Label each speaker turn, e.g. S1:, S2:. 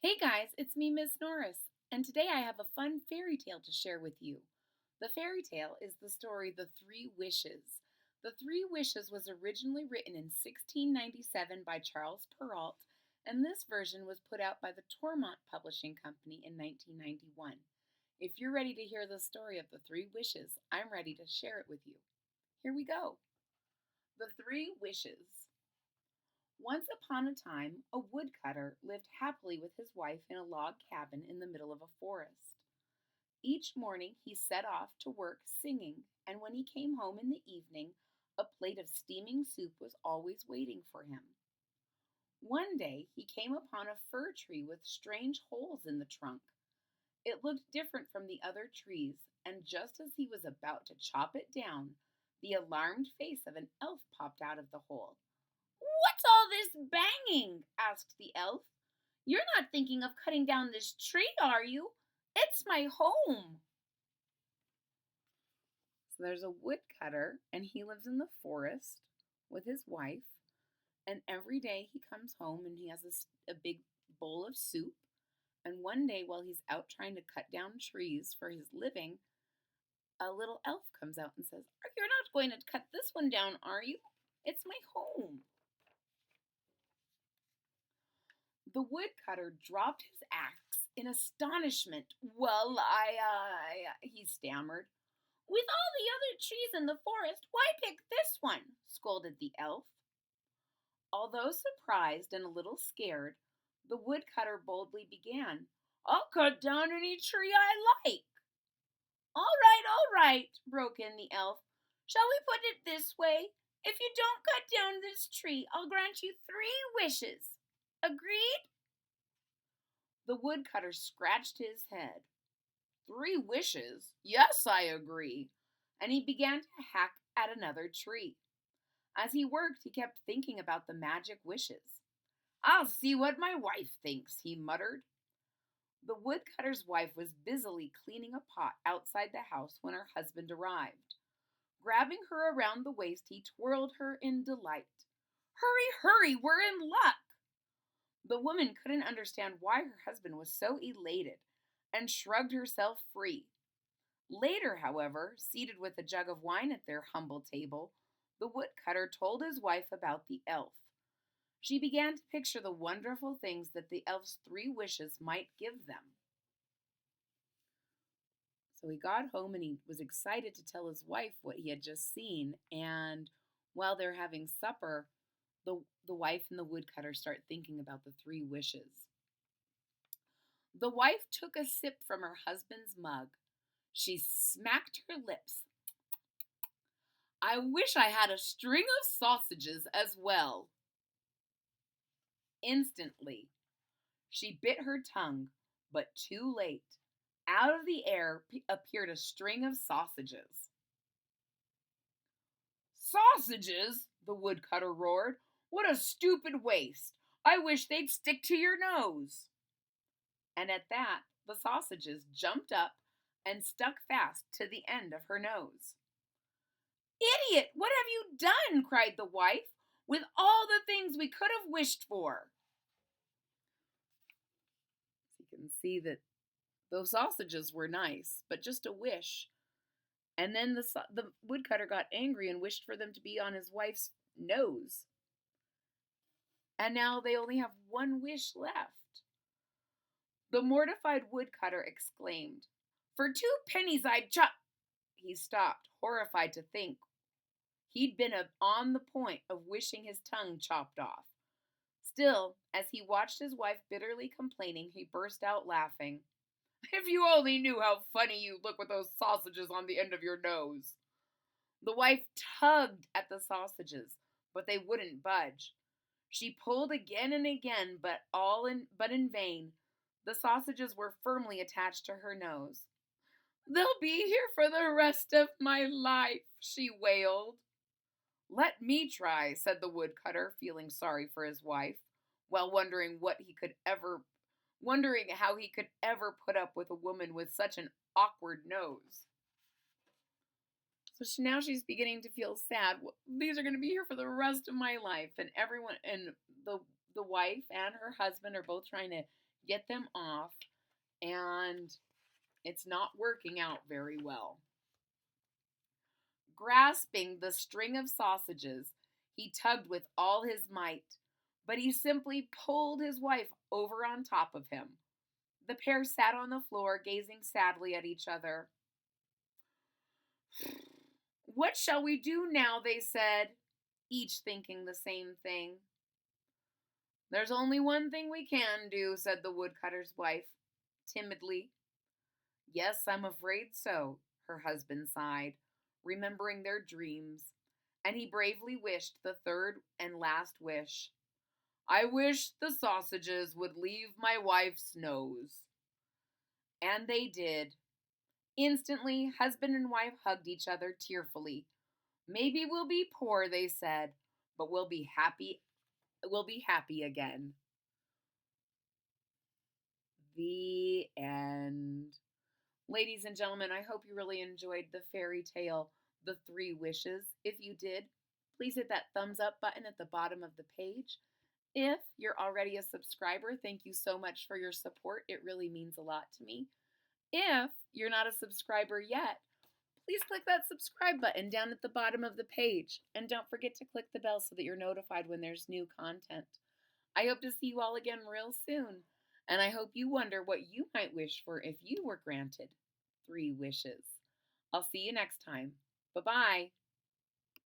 S1: Hey guys, it's me, Miss Norris, and today I have a fun fairy tale to share with you. The fairy tale is the story The Three Wishes. The Three Wishes was originally written in 1697 by Charles Perrault, and this version was put out by the Tormont Publishing Company in 1991. If you're ready to hear the story of the Three Wishes, I'm ready to share it with you. Here we go. The Three Wishes. Once upon a time, a woodcutter lived happily with his wife in a log cabin in the middle of a forest. Each morning he set off to work singing, and when he came home in the evening, a plate of steaming soup was always waiting for him. One day he came upon a fir tree with strange holes in the trunk. It looked different from the other trees, and just as he was about to chop it down, the alarmed face of an elf popped out of the hole. "What's all this banging?" asked the elf. "You're not thinking of cutting down this tree, are you? It's my home." So there's a woodcutter, and he lives in the forest with his wife. And every day he comes home and he has a big bowl of soup. And one day, while he's out trying to cut down trees for his living, a little elf comes out and says, "You're not going to cut this one down, are you? It's my home." The woodcutter dropped his axe in astonishment. "Well, he stammered. "With all the other trees in the forest, why pick this one?" scolded the elf. Although surprised and a little scared, the woodcutter boldly began. "I'll cut down any tree I like." All right, broke in the elf. "Shall we put it this way? If you don't cut down this tree, I'll grant you 3 wishes. Agreed?" The woodcutter scratched his head. 3 wishes? Yes, I agree. And he began to hack at another tree. As he worked, he kept thinking about the magic wishes. "I'll see what my wife thinks," he muttered. The woodcutter's wife was busily cleaning a pot outside the house when her husband arrived. Grabbing her around the waist, he twirled her in delight. "Hurry, hurry, we're in luck!" The woman couldn't understand why her husband was so elated and shrugged herself free. Later, however, seated with a jug of wine at their humble table, the woodcutter told his wife about the elf. She began to picture the wonderful things that the elf's 3 wishes might give them. So he got home and he was excited to tell his wife what he had just seen. And while they're having supper, the wife and the woodcutter start thinking about the 3 wishes. The wife took a sip from her husband's mug. She smacked her lips. "I wish I had a string of sausages as well." Instantly, she bit her tongue, but too late. Out of the air appeared a string of sausages. "Sausages?" the woodcutter roared. "What a stupid waste! I wish they'd stick to your nose." And at that, the sausages jumped up and stuck fast to the end of her nose. "Idiot, what have you done?" cried the wife. "With all the things we could have wished for." So you can see that those sausages were nice, but just a wish. And then the woodcutter got angry and wished for them to be on his wife's nose. And now they only have 1 wish left. The mortified woodcutter exclaimed, "For 2 pennies I'd chop—" He stopped, horrified to think he'd been on the point of wishing his tongue chopped off. Still, as he watched his wife bitterly complaining, he burst out laughing. "If you only knew how funny you look with those sausages on the end of your nose." The wife tugged at the sausages, but they wouldn't budge. She pulled again and again, but in vain. The sausages were firmly attached to her nose. "They'll be here for the rest of my life," she wailed. "Let me try," said the woodcutter, feeling sorry for his wife, while wondering how he could ever put up with a woman with such an awkward nose. So now she's beginning to feel sad. These are going to be here for the rest of my life, and everyone and the wife and her husband are both trying to get them off, and it's not working out very well. Grasping the string of sausages, he tugged with all his might, but he simply pulled his wife over on top of him. The pair sat on the floor, gazing sadly at each other. What shall we do now? They said, each thinking the same thing. There's only one thing we can do, said the woodcutter's wife, timidly. Yes, I'm afraid so, her husband sighed, remembering their dreams, and he bravely wished the third and last wish. I wish the sausages would leave my wife's nose. And they did. Instantly, husband and wife hugged each other tearfully. Maybe we'll be poor, they said, but we'll be happy. We'll be happy again. The end. Ladies and gentlemen, I hope you really enjoyed the fairy tale, The Three Wishes. If you did, please hit that thumbs up button at the bottom of the page. If you're already a subscriber, thank you so much for your support. It really means a lot to me. If you're not a subscriber yet, please click that subscribe button down at the bottom of the page. And don't forget to click the bell so that you're notified when there's new content. I hope to see you all again real soon. And I hope you wonder what you might wish for if you were granted 3 wishes. I'll see you next time. Bye-bye.